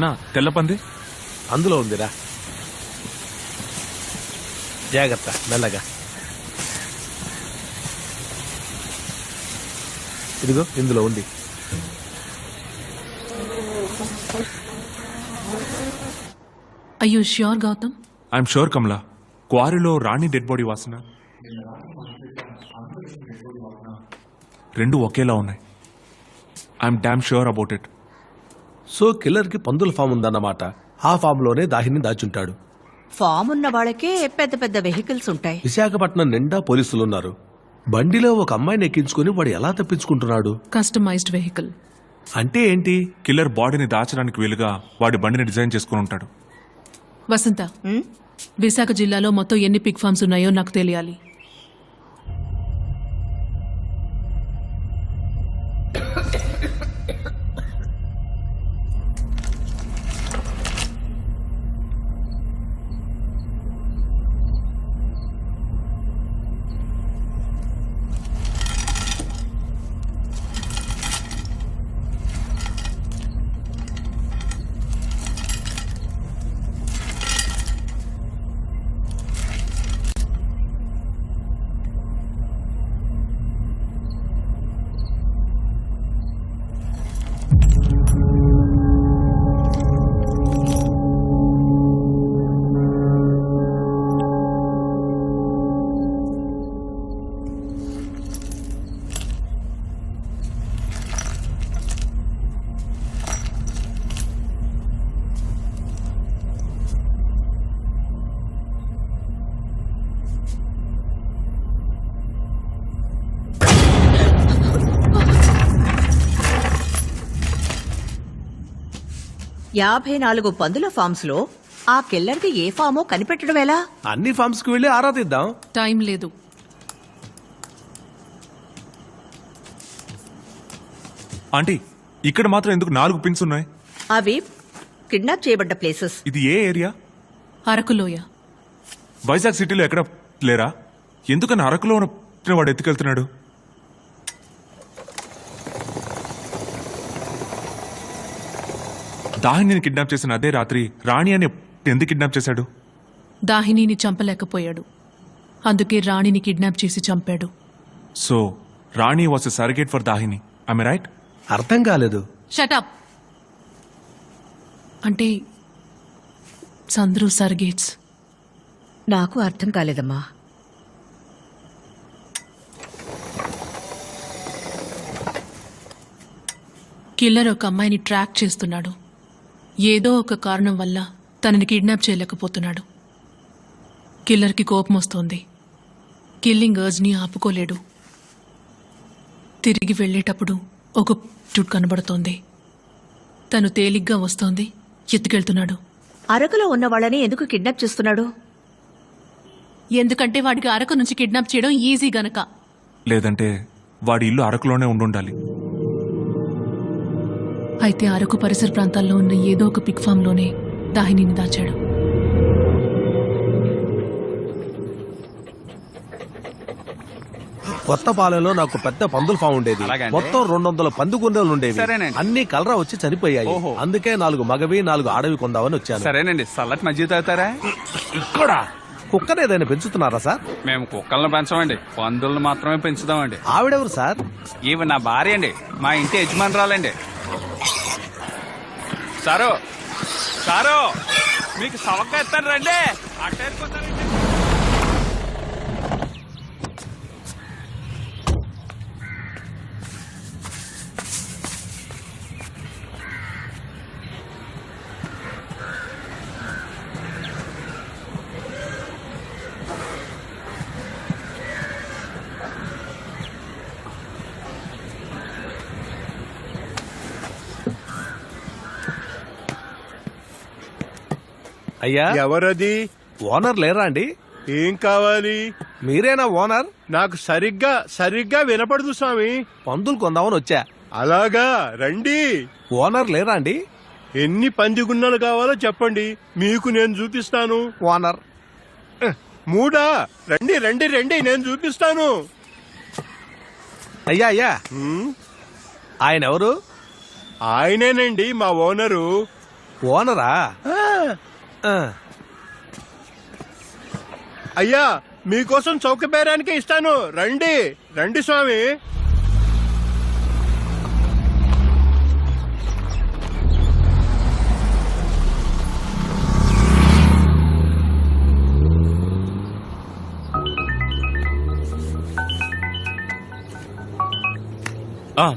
అన్నా తెల్లపంది అందులో ఉందిరా, జాగ్రత్త, మెల్లగా. ఇదిగో ఇందులో ఉంది. Are you sure, Gautam? I'm sure Kamala. క్వారీలో రాణి డెడ్ బాడీ వాసన రెండు ఒకేలా ఉన్నాయి. I'm damn sure about it. So killer కి పందుల ఫామ్ ఉందన్నమాట. ఆ ఫామ్ లోనే దాహిని దాచుంటాడు. ఫామ్ ఉన్న వాళ్ళకే పెద్ద పెద్ద వెహికల్స్ ఉంటాయి. విశాఖపట్నం నిండా పోలీసులున్నారు. బండిలో ఒక అమ్మాయిని ఎక్కించుకుని వాడు ఎలా తప్పించుకుంటున్నాడు? Customized vehicle. అంటే ఏంటి? కిల్లర్ బాడీని దాచడానికి వీలుగా వాడి బండిని డిజైన్ చేసుకుని ఉంటాడు. వసంత, విశాఖ జిల్లాలో మొత్తం ఎన్ని పిగ్ ఫార్మ్స్ ఉన్నాయో నాకు తెలియాలి. యాభై 54 పందుల ఫామ్స్ లో ఆ కిల్లర్ది ఏ ఫామో కనిపెట్టడం ఎలా? అన్ని ఫామ్స్ కి వెళ్ళి ఆరాధిద్దాం. టైం లేదు. ఆంటీ, ఇక్కడ మాత్రం ఎందుకు 4 పిన్స్ ఉన్నాయి? అవి కిడ్నాప్ చేయబడ్డ ప్లేసెస్. ఇది ఏ ఏరియా? అరకులోయ. వైజాగ్ సిటీలో ఎక్కడ లేరా? ఎందుకని అరకులో ఉన్న వాడు ఎత్తుకెళ్తున్నాడు? దాహిని కిడ్నాప్ చేసిన అదే రాత్రి రాణి అని ఎందుకు కిడ్నాప్ చేశాడు? దాహినిని చంపలేకపోయాడు, అందుకే రాణిని కిడ్నాప్ చేసి చంపాడు. So Rani was a surrogate for దాహిని. I am right? అర్థం కాలేదు. షటప్. అంటే సంద్రు సర్గేట్స్. నాకు అర్థం కాలేదమ్మా. కిల్లర్ ఒక అమ్మాయిని ట్రాక్ చేస్తున్నాడు. ఏదో ఒక కారణం వల్ల తనని కిడ్నాప్ చేయలేకపోతున్నాడు. కిల్లర్కి కోపం వస్తోంది. కిల్లింగ్ అర్జ్ని ఆపుకోలేడు. తిరిగి వెళ్లేటప్పుడు ఒక చుట్ కనబడుతోంది. తను తేలిగ్గా వస్తోంది, ఎత్తుకెళ్తున్నాడు. అరకులో ఉన్న వాళ్ళని ఎందుకు కిడ్నాప్ చేస్తున్నాడు? ఎందుకంటే వాడికి అరకు నుంచి కిడ్నాప్ చేయడం ఈజీ గనక. లేదంటే వాడి ఇల్లు అరకులోనే ఉండుండాలి. అయితే అరకు పరిసర ప్రాంతాల్లో ఉన్న ఏదో ఒక పిగ్ ఫామ్ లోనే దాహినిని దాచాడు. కొత్తపాలెంలో నాకు పెద్ద పందుల ఫామ్ ఉండేది. మొత్తం 200 పందుగుండలు ఉండేవి. అన్ని కలరా వచ్చి చనిపోయాయి. అందుకే 4 మగవి 4 ఆడవి కొందామని వచ్చాను. సరేనండి. చల్లటి మజ్జిగ తాగుతారా? ఇక్కడ కుక్కను ఏదైనా పెంచుతున్నారా సార్? మేము కుక్కలను పెంచమండి, పందులను మాత్రమే పెంచుదామండి. ఆవిడెవరు సార్? ఈవి నా భార్య అండి, మా ఇంటి యజమానురాలండి. సారు సారు, మీకు సవక్క ఎత్తాను రండి. అట్టేరుకుంటారండి. అయ్యా, ఎవరది? ఓనర్ లేరా అండి? ఏం కావాలి? మీరేనా ఓనర్? నాకు సరిగ్గా వినపడదు స్వామి. పందులు కొందామని వచ్చా. అలాగా, రండి. ఓనర్ లేరా అండి? ఎన్ని పందిగున్నలు కావాలో చెప్పండి, మీకు నేను చూపిస్తాను. ఓనర్ 3? రండి రండి రండి, నేను చూపిస్తాను. అయ్యా అయ్యా, ఆయన ఎవరు? ఆయనేనండి మా ఓనరు. ఓనరా ఆ, అయ్యా మీకోసం చౌక బేరానికే ఇస్తాను, రండి రండి స్వామి.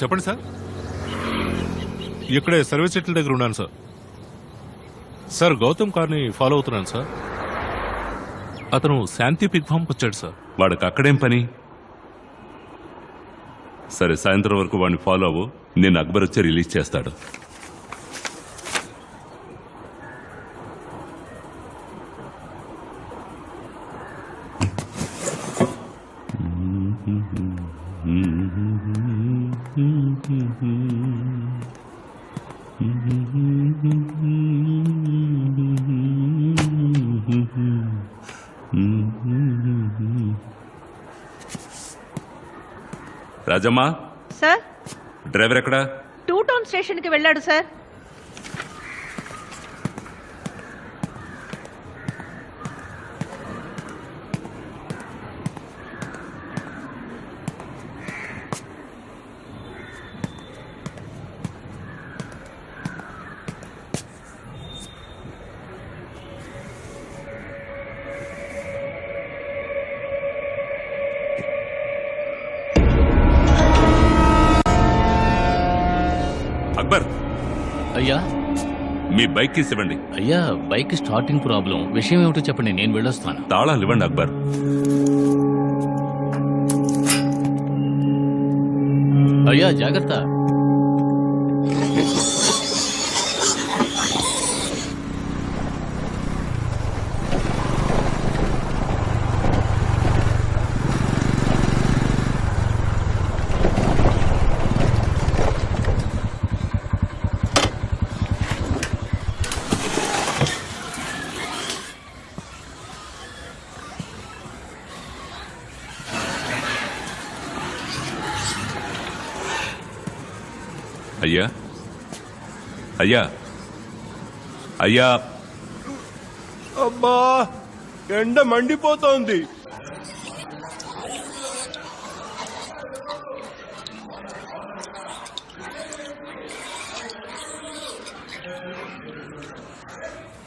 చెప్పండి సార్. ఇక్కడే సర్వీస్ సెటిల్ దగ్గర ఉన్నాను సార్. సార్ గౌతమ్ కార్ని ఫాలో అవుతున్నాను సార్. అతను శాంతి పిగ్ ఫామ్కి వచ్చాడు సార్. వాడికి అక్కడేం పని? సరే, సాయంత్రం వరకు వాడిని ఫాలో అవ్వు. నేను అక్బర్ వచ్చి రిలీజ్ చేస్తాడు. రాజమ్మా, సార్, డ్రైవర్ ఎక్కడా? 2 టౌన్ స్టేషన్ కి వెళ్ళాడు సార్. అక్బర్, అయ్యా మీ బైక్ కీస్ ఇవ్వండి. అయ్యా బైక్ స్టార్టింగ్ ప్రాబ్లం. విషయం ఏమిటో చెప్పండి, నేను వెళ్ళొస్తాను. తాళాలు ఇవ్వండి అక్బర్. అయ్యా జాగ్రత్త. అయ్యా అయ్యా అయ్యా, అబ్బా, ఎండ మండిపోతోంది.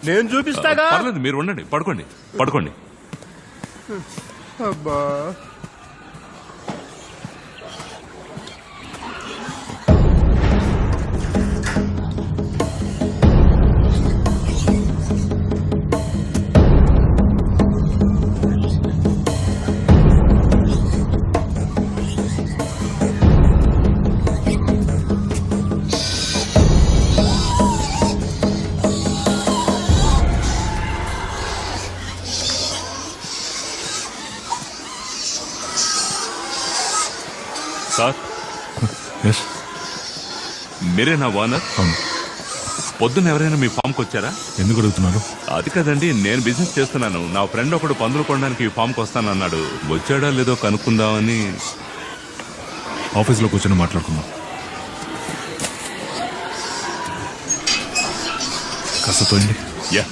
నేను చూపిస్తాగా. పర్లేదు, మీరు ఉండండి. పడుకోండి పడుకోండి. అబ్బా, సార్, మీరే నా ఓనర్? పొద్దున్న ఎవరైనా మీ ఫామ్కి వచ్చారా? ఎందుకు అడుగుతున్నారు? అది కదండి, నేను బిజినెస్ చేస్తున్నాను. నా ఫ్రెండ్ ఒకడు పందులు కొనడానికి ఈ ఫామ్కి వస్తానన్నాడు. వచ్చాడా లేదో కనుక్కుందామని. ఆఫీస్లో కూర్చొని మాట్లాడుకుందాం. కాస్త తోయండి. యా,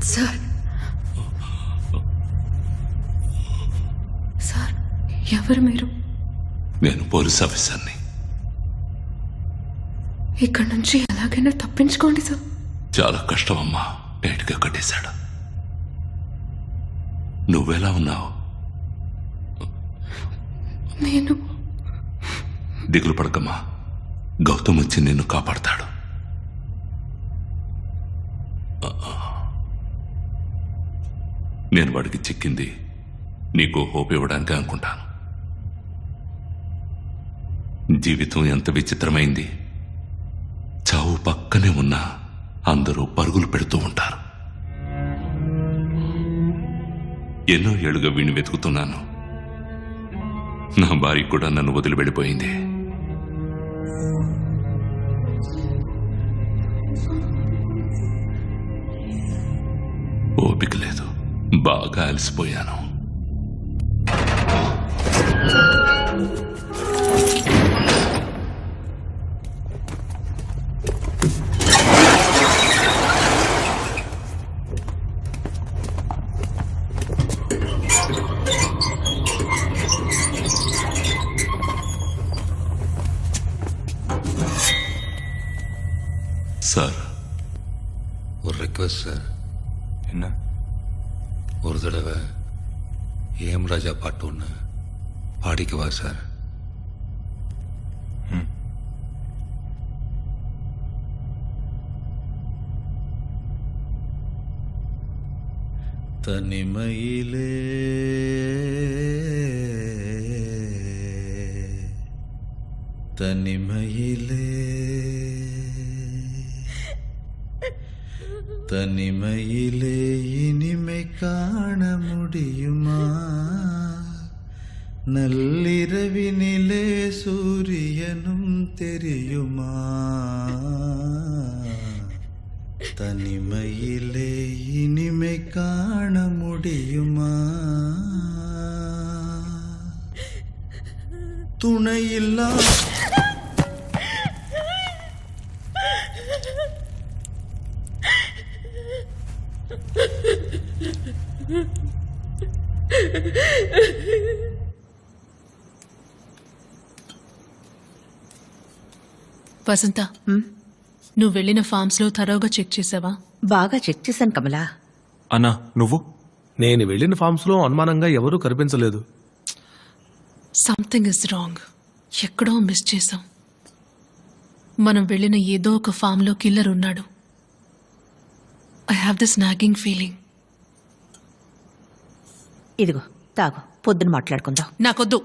సార్ సార్ ఎవరు మీరు? నేను పోలీస్ ఆఫీసర్ని. ఇక్కడ నుంచి ఎలాగైనా తప్పించుకోండి సార్. చాలా కష్టం అమ్మా, టైట్గా కట్టేశాడు. నువ్వెలా ఉన్నావు? నేను దిగులు పడకమ్మా, గౌతమ్ వచ్చి నిన్ను కాపాడతాడు. నేను వాడికి చిక్కింది నీకు హోప్ ఇవ్వడానికి అనుకుంటాను. జీవితం ఎంత విచిత్రమైంది. చావు పక్కనే ఉన్నా అందరూ పరుగులు పెడుతూ ఉంటారు. ఎన్నో ఏళ్లుగా వీణ్ణి వెతుకుతున్నాను. నా భార్య కూడా నన్ను వదిలి వెళ్ళిపోయింది. ఓపిక లేదు, బాగా అలసిపోయాను. சார், ஒரு ரெக்வஸ்ட் சார். என்ன? ஒரு தடவை ஏம் ராஜா பாட்டு ஒன்று பாடிக்குவா சார்? தனிமையிலே தனிமையிலே தனிமையிலே இனிமை காண முடியுமா? நள்ளிரவினிலே சூரியனும் தெரியுமா? தனிமையிலே இனிமை காண முடியுமா? துணையில்லா వసంత, నువ్వు వెళ్ళిన ఫార్మ్స్ లో థరోగా చెక్ చేసావా? బాగా చెక్ చేశాను కమలా. అన్నా నువ్వు? నేను వెళ్ళిన ఫార్మ్స్ లో అనుమానంగా ఎవరూ కనిపించలేదు. Something is wrong. ఎక్కడో మిస్ చేసాం. మనం వెళ్ళిన ఏదో ఒక ఫామ్ లో కిల్లర్ ఉన్నాడు. I have this nagging feeling. ఇదిగో తాగు, పొద్దున మాట్లాడుకుందాం. నాకొద్దు.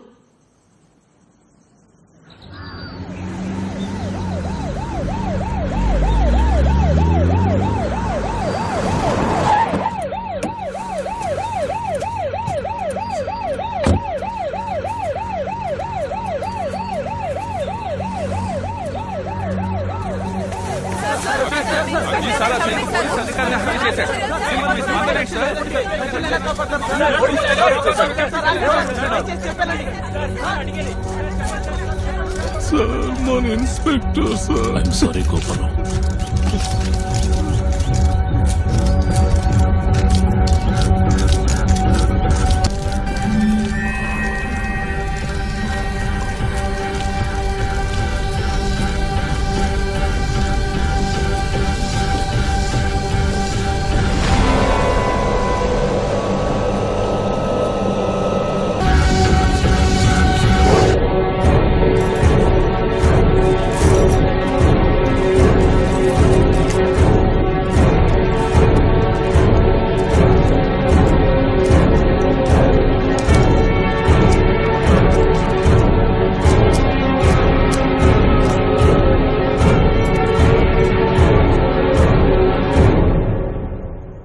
సార్, మన inspector sir. I'm sorry Gopalam.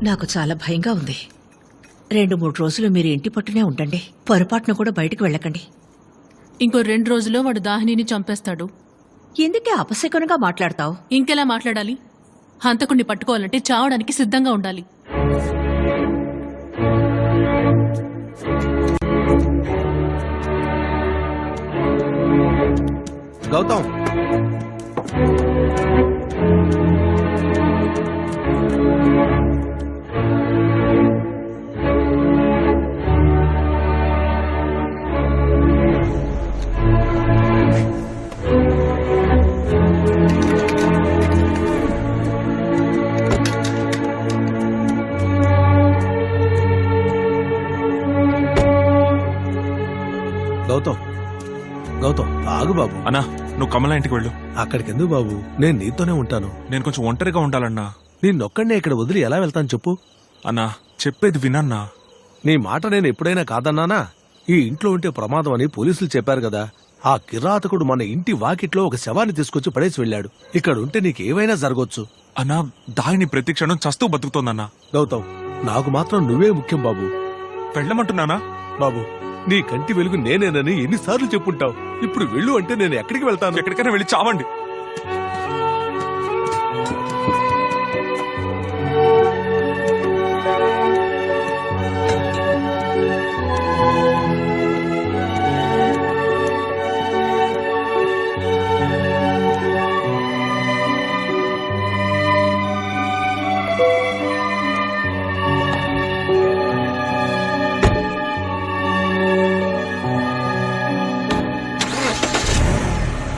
నాకు చాలా భయంగా ఉంది. 2-3 రోజులు మీరు ఇంటి పట్టునే ఉండండి. పొరపాటును కూడా బయటికి వెళ్ళకండి. ఇంకో 2 రోజుల్లో వాడు దాహినిని చంపేస్తాడు. ఎందుకే అపశకునంగా మాట్లాడతావు? ఇంకెలా మాట్లాడాలి? హంతకుణ్ణి పట్టుకోవాలంటే చావడానికి సిద్ధంగా ఉండాలి. గౌతమ్, ఆగు బాబు. అన్నా నువ్వు కమలా ఇంటికి వెళ్ళు. అక్కడికెందుకు బాబు, నేను నీతోనే ఉంటాను. నేను కొంచెం ఒంటరిగా ఉండాలన్నా. నిన్నొక్కడినే ఇక్కడ వదిలి ఎలా వెళ్తాను చెప్పు. అన్నా చెప్పేది వినన్నా. నీ మాట నేను ఎప్పుడైనా కాదన్నానా? ఈ ఇంట్లో ఉంటే ప్రమాదం అని పోలీసులు చెప్పారు కదా. ఆ కిరాతకుడు మన ఇంటి వాకిట్లో ఒక శవాన్ని తీసుకొచ్చి పడేసి వెళ్ళాడు. ఇక్కడ ఉంటే నీకేమైనా జరగొచ్చు. అన్నా దాయిని ప్రతి క్షణం చస్తూ బతుకుతోందన్నా. గౌతమ్, నాకు మాత్రం నువ్వే ముఖ్యం బాబు. వెళ్ళమంటున్నానా? బాబు, నీ కంటి వెలుగు నేనేనని ఎన్నిసార్లు చెప్పుంటావు. ఇప్పుడు వెళ్ళు అంటే నేను ఎక్కడికి వెళ్తాను? ఎక్కడికైనా వెళ్ళి చావండి.